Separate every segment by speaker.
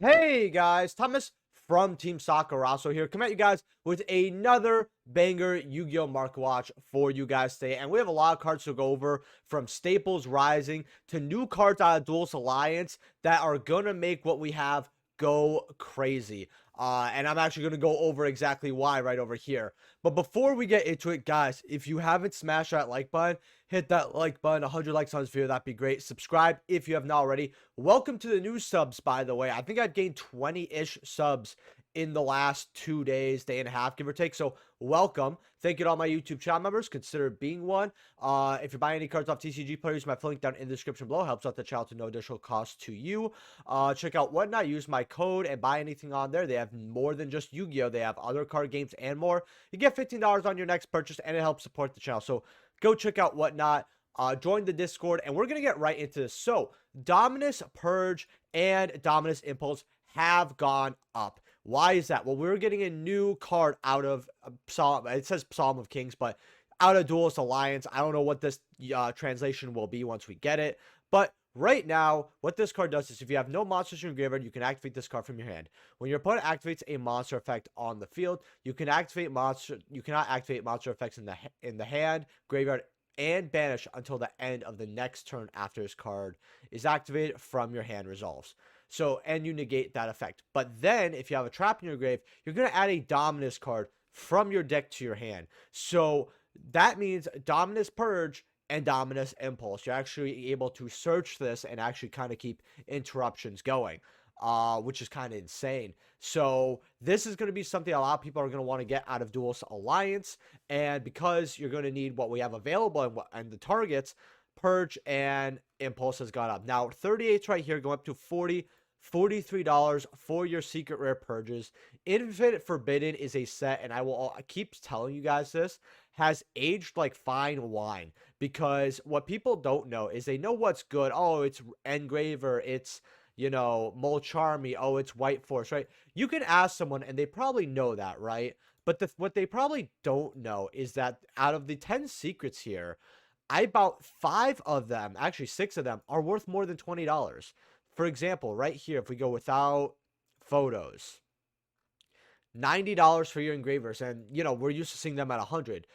Speaker 1: Hey guys, Thomas from Team Sakurazo here. Come at you guys with another banger Yu-Gi-Oh! Mark Watch for you guys today. And we have a lot of cards to go over, from Staples Rising to new cards out of Duelist Alliance that are going to make what we have go crazy. And I'm actually going to go over exactly why right over here. But before we get into it, guys, if you haven't smashed that like button, hit that like button. 100 likes on this video, that'd be great. Subscribe if you have not already. Welcome to the new subs, by the way. I think I've gained 20-ish subs in the last 2 days, day and a half, give or take. So welcome. Thank you to all my YouTube channel members. Consider being one. If you're buying any cards off TCG players, my link down in the description below helps out the channel to no additional cost to you. Check out Whatnot. Use my code and buy anything on there. They have more than just Yu-Gi-Oh! They have other card games and more. You get $15 on your next purchase, and it helps support the channel. So go check out Whatnot. Join the Discord, and we're going to get right into this. So, Dominus, Purge, and Dominus Impulse have gone up. Why is that? Well, we're getting a new card out of Psalm. It says Psalm of Kings, but out of Duelist Alliance. I don't know what this translation will be once we get it. But right now, what this card does is if you have no monsters in your graveyard, you can activate this card from your hand. When your opponent activates a monster effect on the field, you cannot activate monster effects in the hand, graveyard, and banish until the end of the next turn after this card is activated from your hand resolves. So, and you negate that effect. But then, if you have a trap in your grave, you're going to add a Dominus card from your deck to your hand. So, that means Dominus Purge and Dominus Impulse. You're actually able to search this and actually kind of keep interruptions going. Which is kind of insane. So this is going to be something a lot of people are going to want to get out of Duelist Alliance, and because you're going to need what we have available and the targets, Purge and Impulse has gone up. Now 38 right here, going up to $43 for your secret rare Purges. Infinite Forbidden is a set, and I keep telling you guys this, has aged like fine wine, because what people don't know is they know what's good. Oh, it's Engraver, it's, you know, Molcharmy, oh, it's White Force, right? You can ask someone and they probably know that, right? But what they probably don't know is that out of the 10 secrets here, about 5 of them, actually 6 of them, are worth more than $20. For example, right here, if we go without photos, $90 for your engravers, and you know we're used to seeing them at 100.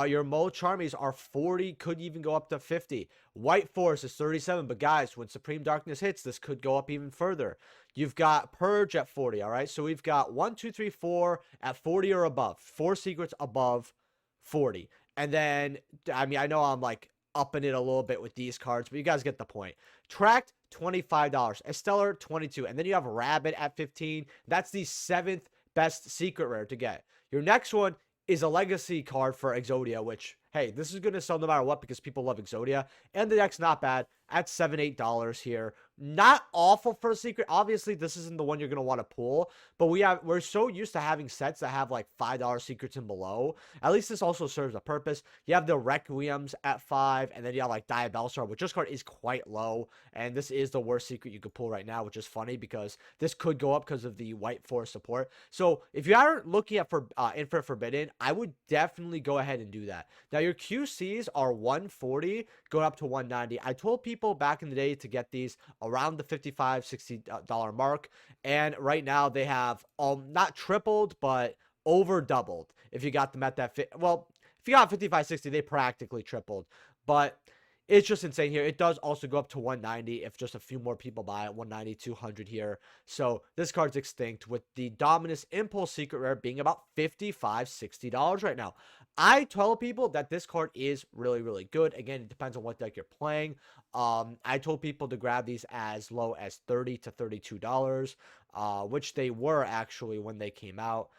Speaker 1: Your Molcharmies are 40, could even go up to 50. White Force is 37, but guys, when Supreme Darkness hits, this could go up even further. You've got Purge at 40, all right? So we've got 1, 2, 3, 4 at 40 or above. 4 secrets above 40. And then, I mean, I know I'm like upping it a little bit with these cards, but you guys get the point. Tracked, $25. Stellar, 22. And then you have Rabbit at 15. That's the 7th best secret rare to get. Your next one is a legacy card for Exodia, which, hey, this is going to sell no matter what because people love Exodia. And the deck's not bad at $7, $8 here. Not awful for a secret. Obviously, this isn't the one you're going to want to pull, but we're so used to having sets that have like $5 secrets and below. At least this also serves a purpose. You have the Requiems at 5, and then you have like Diabellstar, which this card is quite low, and this is the worst secret you could pull right now, which is funny because this could go up because of the White Force support. So if you are looking at Infinite Forbidden, I would definitely go ahead and do that. Now your QCs are 140 going up to 190. I told people back in the day to get these around the $55, $60 mark, and right now they have not tripled but over doubled. If you got them at that well, if you got 55, 60, they practically tripled. But it's just insane here. It does also go up to 190 if just a few more people buy it. 190, 200 here. So this card's extinct, with the Dominus Impulse secret rare being about $55, $60 right now. I tell people that this card is really, really good. Again, it depends on what deck you're playing. I told people to grab these as low as $30 to $32, which they were actually when they came out.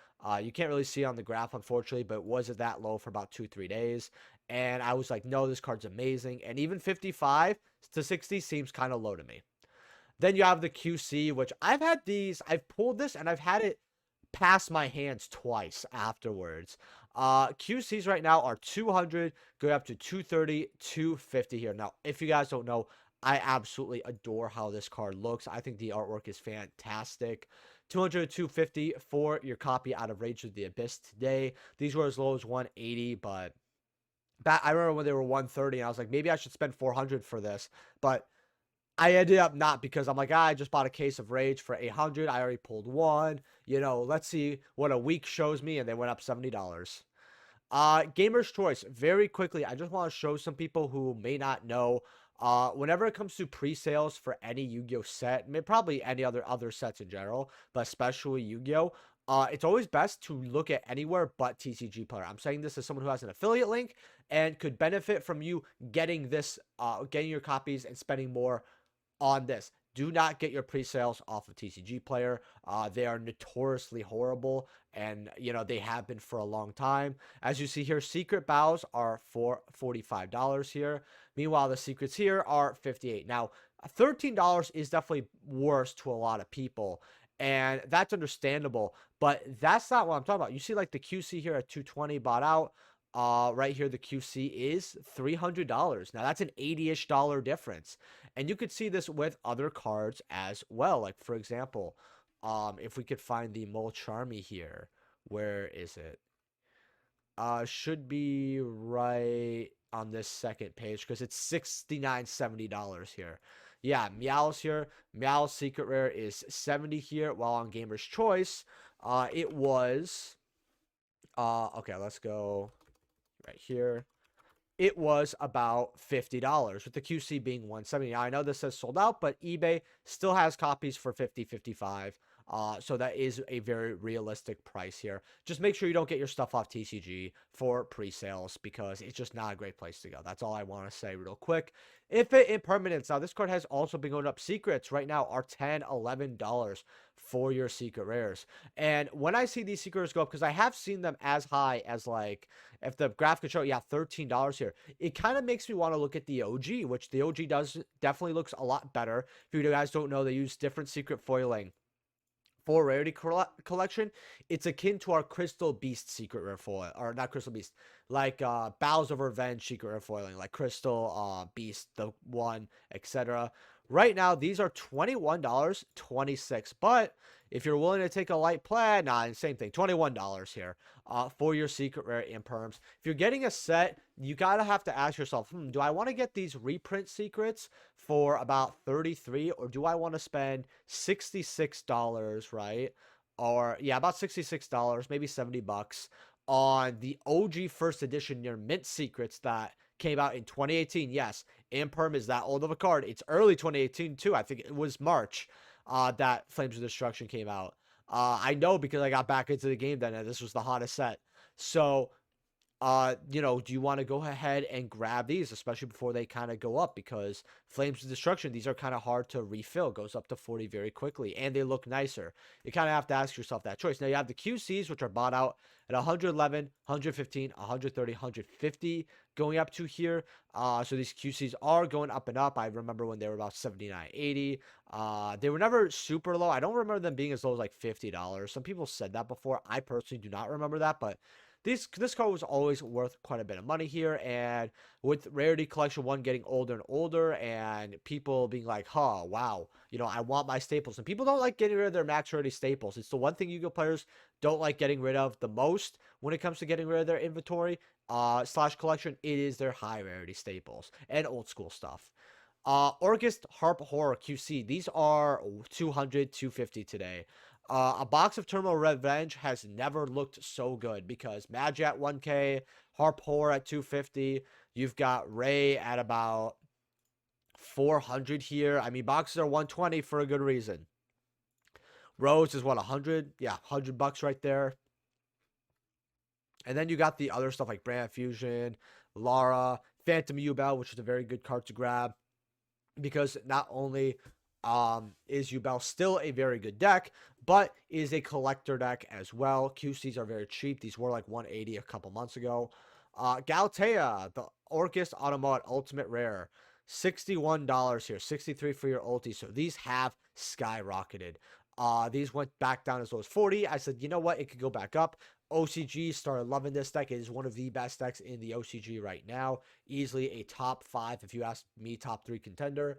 Speaker 1: You can't really see it on the graph, unfortunately, but it was at that low for about 2-3 days. And I was like, no, this card's amazing. And even 55 to 60 seems kind of low to me. Then you have the QC, which I've had these. I've pulled this, and I've had it pass my hands twice afterwards. QCs right now are 200, going up to 230, 250 here. Now, if you guys don't know, I absolutely adore how this card looks. I think the artwork is fantastic. 200 to 250 for your copy out of Rage of the Abyss today. These were as low as 180, but I remember when they were 130, and I was like, maybe I should spend 400 for this. But I ended up not, because I'm like, I just bought a case of Rage for 800. I already pulled one. You know, let's see what a week shows me, and they went up $70. Gamer's choice. Very quickly, I just want to show some people who may not know. Whenever it comes to pre-sales for any Yu-Gi-Oh set, probably any other sets in general, but especially Yu-Gi-Oh, it's always best to look at anywhere but TCG Player. I'm saying this as someone who has an affiliate link and could benefit from you getting this, getting your copies and spending more on this. Do not get your pre-sales off of TCG Player. They are notoriously horrible, and you know they have been for a long time. As you see here, secret bows are for $45 here. Meanwhile, the secrets here are $58. Now, $13 is definitely worse to a lot of people, and that's understandable. But that's not what I'm talking about. You see, like the QC here at 220 bought out. Right here, the QC is $300. Now that's an $80-ish difference. And you could see this with other cards as well. Like, for example, if we could find the Molcharmy here. Where is it? Should be right on this second page, because it's $69.70 here. Yeah, Meow's here. Meow's secret rare is 70 here, while on Gamer's Choice, it was, okay, let's go right here. It was about $50, with the QC being 170. Now, I know this says sold out, but eBay still has copies for 50, 55. So that is a very realistic price here. Just make sure you don't get your stuff off TCG for pre-sales, because it's just not a great place to go. That's all I want to say real quick. Impermanence. Now, this card has also been going up. Secrets right now are $10, $11 for your secret rares. And when I see these secret rares go up, because I have seen them as high as, like, if the graph could show, yeah, $13 here, it kind of makes me want to look at the OG, which the OG definitely looks a lot better. If you guys don't know, they use different secret foiling for rarity collection. It's akin to our Crystal Beast secret rare foil, or not Crystal Beast, like Bowels of Revenge secret rare foiling, like Crystal Beast, the one, etc. Right now, these are $21.26, but if you're willing to take a light play, same thing, $21 here for your secret rare imperms. If you're getting a set, you gotta have to ask yourself, do I want to get these reprint secrets for about 33, or do I want to spend $66, right? Or yeah, about $66, maybe 70 bucks on the OG first edition near mint secrets that came out in 2018. Yes, Imperm is that old of a card. It's early 2018 too. I think it was March that Flames of Destruction came out. I know, because I got back into the game then, and this was the hottest set. So you know, do you want to go ahead and grab these, especially before they kind of go up? Because Flames of Destruction, these are kind of hard to refill. Goes up to 40 very quickly, and they look nicer. You kind of have to ask yourself that choice. Now, you have the QCs, which are bought out at 111, 115, 130, 150, going up to here. So these QCs are going up and up. I remember when they were about 79, 80. They were never super low. I don't remember them being as low as like $50. Some people said that before. I personally do not remember that, but this card was always worth quite a bit of money here. And with Rarity Collection 1 getting older and older, and people being like, wow, you know, I want my staples. And people don't like getting rid of their max rarity staples. It's the one thing Yu-Gi-Oh players don't like getting rid of the most when it comes to getting rid of their inventory slash collection. It is their high rarity staples and old school stuff. Orcust Harp Horror QC. These are 200, 250 today. A box of Terminal Revenge has never looked so good, because Magi at 1K, Harp Horror at 250. You've got Ray at about 400 here. I mean, boxes are 120 for a good reason. Rose is what, 100? Yeah, $100 right there. And then you got the other stuff like Brand Fusion, Lara, Phantom Yubel, which is a very good card to grab, because not only is Yubel still a very good deck, but is a collector deck as well. QCs are very cheap. These were like 180 a couple months ago. Galtea, the Orcust Automat Ultimate Rare, $61 here, 63 for your ulti. So these have skyrocketed. These went back down as low as 40. I said, you know what, it could go back up. OCG started loving this deck. It is one of the best decks in the OCG right now. Easily a top 5, if you ask me, top 3 contender.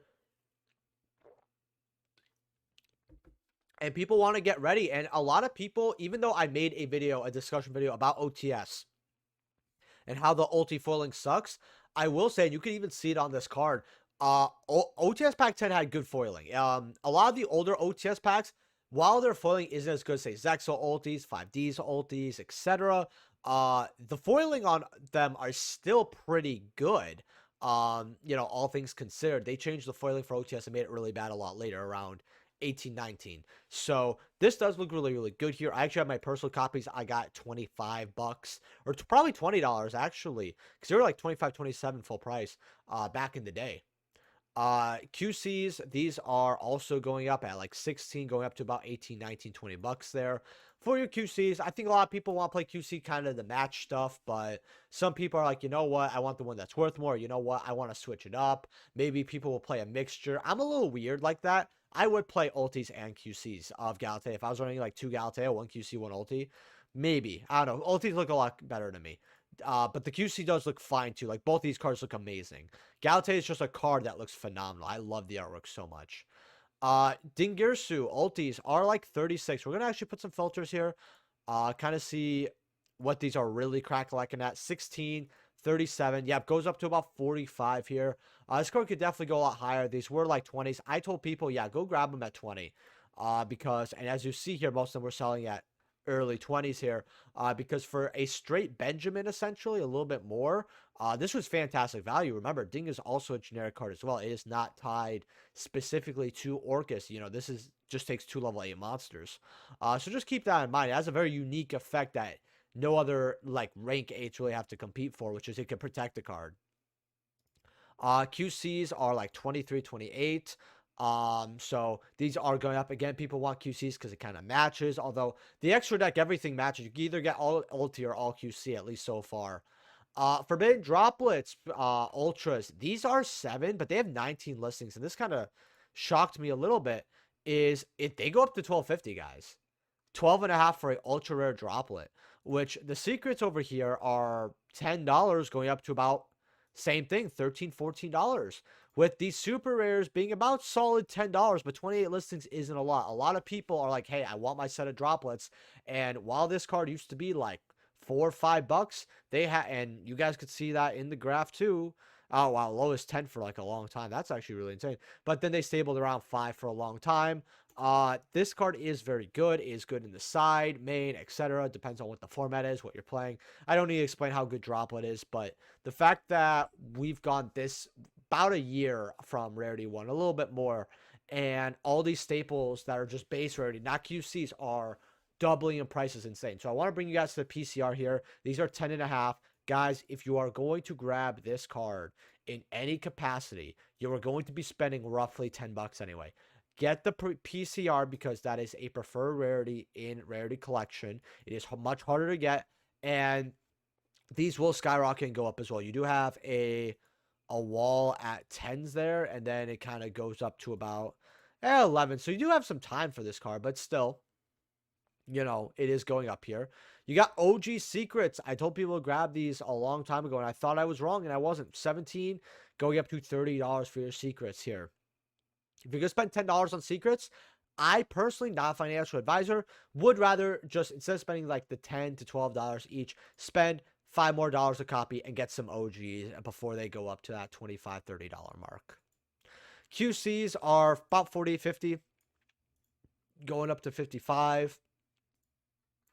Speaker 1: And people want to get ready. And a lot of people, even though I made a discussion video about OTS and how the ulti foiling sucks, I will say, and you can even see it on this card, OTS pack 10 had good foiling. A lot of the older OTS packs, while their foiling isn't as good as say Zexal ultis, 5Ds ultis, etc., the foiling on them are still pretty good. All things considered, they changed the foiling for OTS and made it really bad a lot later, around 1819. So this does look really, really good here. I actually have my personal copies. I got $25 or probably $20 actually, because they were like 25, 27 full price back in the day. QCs, these are also going up at like 16, going up to about 18, 19, $20 there. For your QCs, I think a lot of people want to play QC kind of the match stuff, but some people are like, you know what, I want the one that's worth more. You know what, I want to switch it up. Maybe people will play a mixture. I'm a little weird like that. I would play ultis and QCs of Galatea. If I was running like 2 Galatea, 1 QC, 1 ulti, maybe. I don't know. Ultis look a lot better to me. But the QC does look fine too. Like both these cards look amazing. Galatea is just a card that looks phenomenal. I love the artwork so much. Dingirsu ultis are like 36. We're gonna actually put some filters here. Kind of see what these are really crack-lacking at. 16, 37. Yep, goes up to about 45 here. This card could definitely go a lot higher. These were like 20s. I told people, yeah, go grab them at 20. Because, and as you see here, most of them were selling at early 20s here, because for a straight Benjamin, essentially a little bit more, this was fantastic value. Remember, Ding is also a generic card as well. It is not tied specifically to Orcust. This is just takes 2 level 8 monsters, so just keep that in mind. It has a very unique effect that no other like rank 8s really have to compete for, which is it can protect the card. QCs are like 23, 28. So these are going up. Again, people want QCs because it kind of matches. Although the extra deck, everything matches. You can either get all ulti or all QC, at least so far. Forbidden Droplets, Ultras. These are 7, but they have 19 listings. And this kind of shocked me a little bit. Is if they go up to 1250, guys. 12.5 for an ultra rare Droplet. Which the secrets over here are $10 going up to about same thing, $13, $14. With these super rares being about solid $10, but 28 listings isn't a lot. A lot of people are like, hey, I want my set of Droplets. And while this card used to be like $4 or $5, and you guys could see that in the graph too. Oh, wow, lowest 10 for like a long time. That's actually really insane. But then they stabled around 5 for a long time. This card is very good. It is good in the side, main, etc. Depends on what the format is, what you're playing. I don't need to explain how good Droplet is, but the fact that we've gone this about a year from Rarity 1, a little bit more, and all these staples that are just base Rarity, not QCs, are doubling in price is insane. So I want to bring you guys to the PCR here. These are 10.5. Guys, if you are going to grab this card in any capacity, you are going to be spending roughly $10 anyway. Get the PCR because that is a preferred rarity in Rarity Collection. It is much harder to get, and these will skyrocket and go up as well. You do have a wall at 10s there, and then it kind of goes up to about 11. So you do have some time for this card, but still, it is going up here. You got OG Secrets. I told people to grab these a long time ago, and I thought I was wrong, and I wasn't. 17, going up to $30 for your Secrets here. If you're going to spend $10 on Secrets, I personally, not a financial advisor, would rather just, instead of spending like the $10 to $12 each, spend $5 more a copy and get some OGs before they go up to that $25, $30 mark. QCs are about 40, 50, going up to 55,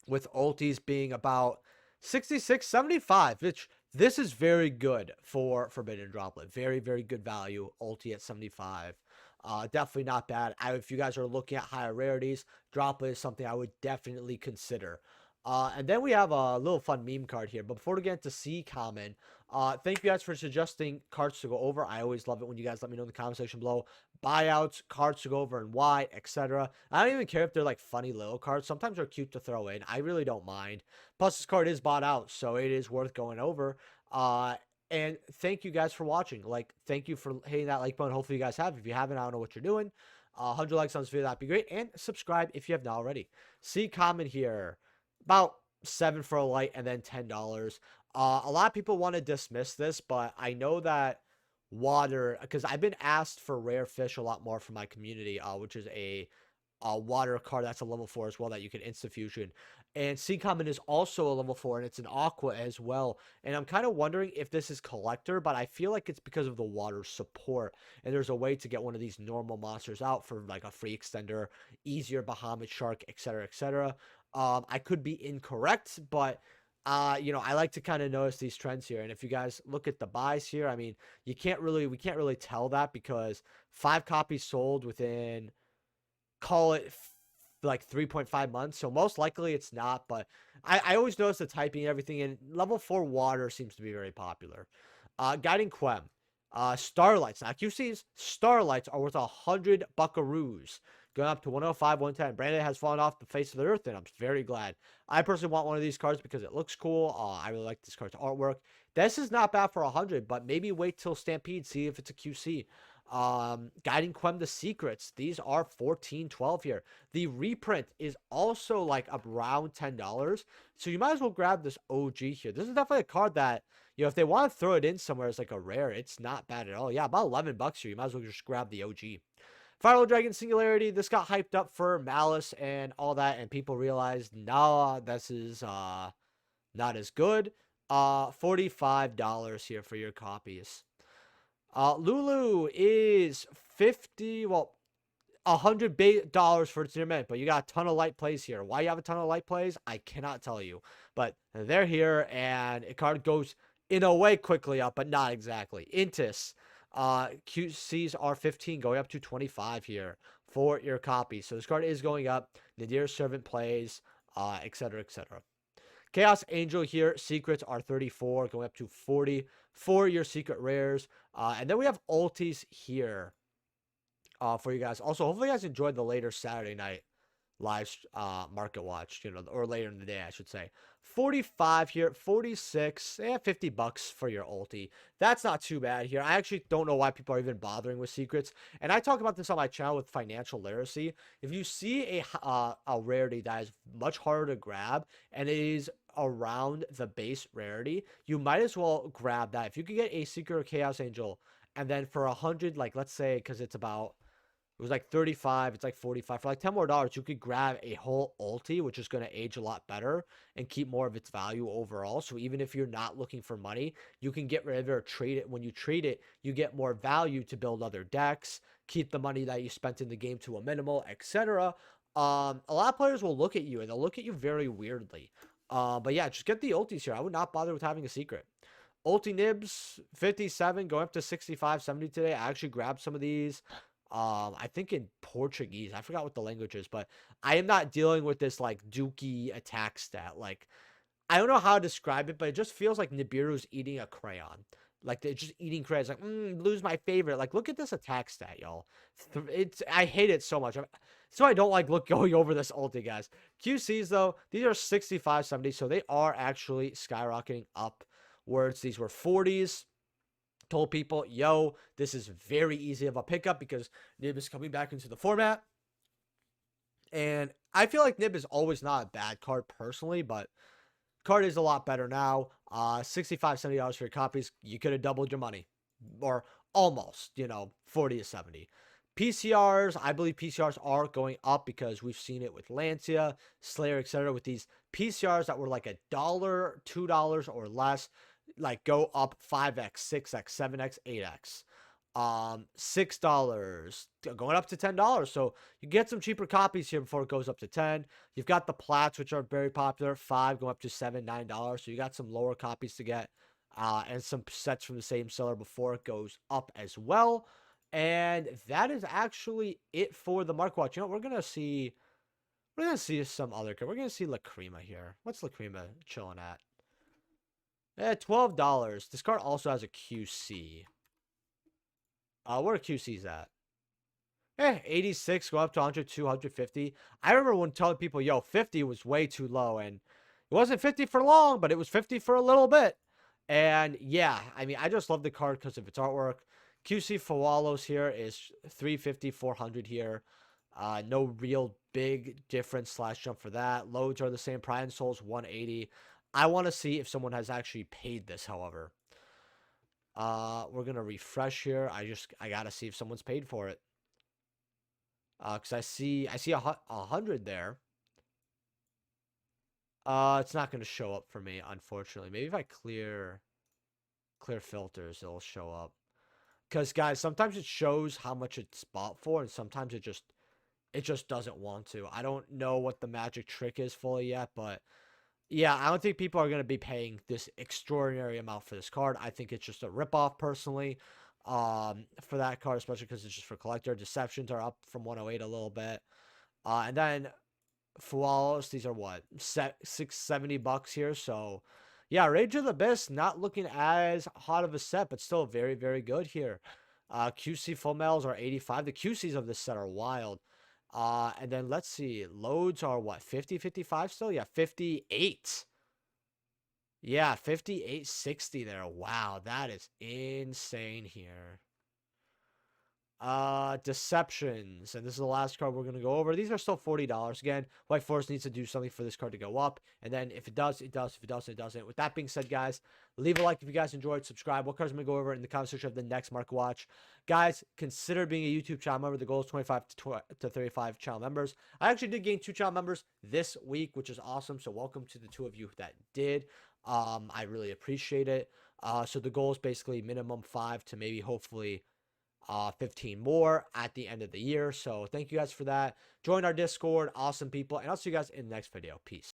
Speaker 1: with ultis being about 66, 75, which this is very good for Forbidden Droplet. Very, very good value. Ulti at 75. Definitely not bad. If you guys are looking at higher rarities, Droplet is something I would definitely consider. And then we have a little fun meme card here. But before we get into C common, thank you guys for suggesting cards to go over. I always love it when you guys let me know in the comment section below. Buyouts, cards to go over and why, etc. I don't even care if they're like funny little cards. Sometimes they're cute to throw in. I really don't mind. Plus, this card is bought out, so it is worth going over. And thank you guys for watching. Thank you for hitting that like button. Hopefully you guys have. If you haven't, I don't know what you're doing. 100 likes on this video, that'd be great. And subscribe if you have not already. C common here. About 7 for a light and then $10. A lot of people want to dismiss this, but I know that water, because I've been asked for rare fish a lot more from my community, which is a water card that's a level 4 as well that you can instant fusion. And Sea Common is also a level 4, and it's an aqua as well. And I'm kind of wondering if this is collector, but I feel like it's because of the water support. And there's a way to get one of these normal monsters out for like a free extender, easier Bahamut Shark, etc., etc. I could be incorrect, but you know, I like to kind of notice these trends here. And if you guys look at the buys here, I mean, we can't really tell that because 5 copies sold within, call it like 3.5 months. So most likely it's not, but I always notice the typing and everything. And level 4 water seems to be very popular. Guiding Quem. Starlights. Now QC's Starlights are worth 100 buckaroos. Going up to 105, 110. Brandon has fallen off the face of the earth, and I'm very glad. I personally want one of these cards because it looks cool. I really like this card's artwork. This is not bad for 100, but maybe wait till Stampede, see if it's a QC. Guiding Quem the Secrets. These are 14.12 here. The reprint is also like around $10. So you might as well grab this OG here. This is definitely a card that, you know, if they want to throw it in somewhere as like a rare, it's not bad at all. Yeah, about 11 bucks here. You might as well just grab the OG. Final Dragon Singularity. This got hyped up for Malice and all that, and people realized, nah, this is not as good. $45 here for your copies. Lulu is 50, well, $100 for its intermittent, but you got a ton of light plays here. Why you have a ton of light plays, I cannot tell you. But they're here, and a card goes in a way quickly up, but not exactly. Intis, QCs are 15, going up to 25 here for your copy. So this card is going up. Nadir Servant plays, etc., etc. Chaos Angel here, secrets are 34, going up to 40 for your secret rares. And then we have ultis here for you guys. Also, hopefully you guys enjoyed the later Saturday night live market watch, you know, or later in the day, I should say. 45 here, 46, 50 bucks for your ulti. That's not too bad here. I actually don't know why people are even bothering with secrets. And I talk about this on my channel with financial literacy. If you see a rarity that is much harder to grab and it is around the base rarity, you might as well grab that. If you could get a secret or Chaos Angel, and then for 100, like let's say, because it's about, it was like 35, it's like 45. For like $10 more, you could grab a whole ulti, which is going to age a lot better and keep more of its value overall. So even if you're not looking for money, you can get rid of it or trade it. When you trade it, you get more value to build other decks, keep the money that you spent in the game to a minimal, etc. A lot of players will look at you, and they'll look at you very weirdly. But yeah, just get the ultis here. I would not bother with having a secret. Ulti Nibs, 57, going up to 65, 70 today. I actually grabbed some of these. I think in Portuguese. I forgot what the language is, but I am not dealing with this like dookie attack stat. Like, I don't know how to describe it, but it just feels like Nibiru's eating a crayon. Like they're just eating crayons. Like, lose my favorite. Like, look at this attack stat, y'all. I hate it so much. So I don't like going over this ulti, guys. QCs though, these are 65, 70, so they are actually skyrocketing upwards. These were 40s. Told people, yo, this is very easy of a pickup because Nib is coming back into the format. And I feel like Nib is always not a bad card personally, but card is a lot better now. $65, $70 for your copies. You could have doubled your money. Or almost, you know, 40 to 70. PCRs, I believe PCRs are going up because we've seen it with Lancia, Slayer, etc. With these PCRs that were like $1, $2 or less, like go up 5x, 6x, 7x, 8x. $6 going up to $10. So you get some cheaper copies here before it goes up to 10. You've got the plats, which are very popular, 5 going up to $7, $9. So you got some lower copies to get, and some sets from the same seller before it goes up as well. And that is actually it for the market watch. You know, we're gonna see some other card. We're gonna see Lacrima here. What's Lacrima chilling at? $12. This card also has a QC. Where are QC's at? 86, go up to 100, 250. I remember when telling people, yo, 50 was way too low, and it wasn't 50 for long, but it was 50 for a little bit. And yeah, I mean, I just love the card because of its artwork. QC Fawalos here is 350, 400 here. No real big difference slash jump for that. Loads are the same. Pride and Souls 180. I want to see if someone has actually paid this, however. We're going to refresh here. I got to see if someone's paid for it. Because I see a 100 there. It's not going to show up for me, unfortunately. Maybe if I clear filters, it'll show up. Because guys, sometimes it shows how much it's bought for, and sometimes it just doesn't want to. I don't know what the magic trick is fully yet, but yeah, I don't think people are going to be paying this extraordinary amount for this card. I think it's just a ripoff, personally, for that card, especially because it's just for collector. Deceptions are up from 108 a little bit. And then Flawless, these are what, $670 here. So yeah, Rage of the Abyss not looking as hot of a set, but still very, very good here. QC full metals are 85. The QCs of this set are wild. And then let's see, loads are what, 50, 55 still? Yeah, 58. Yeah, 58.60 there. Wow, that is insane here. Deceptions, and this is the last card we're going to go over. These are still $40. Again, White Force needs to do something for this card to go up, and then if it does, it does. If it doesn't, it doesn't. With that being said, guys, leave a like if you guys enjoyed. Subscribe. What cards am I going to go over in the comment section of the next market watch? Guys, consider being a YouTube channel member. The goal is 25 to 35 channel members. I actually did gain 2 channel members this week, which is awesome. So welcome to the 2 of you that did. I really appreciate it. So the goal is basically minimum 5 to maybe hopefully 15 more at the end of the year. So thank you guys for that. Join our Discord. Awesome people. And I'll see you guys in the next video. Peace.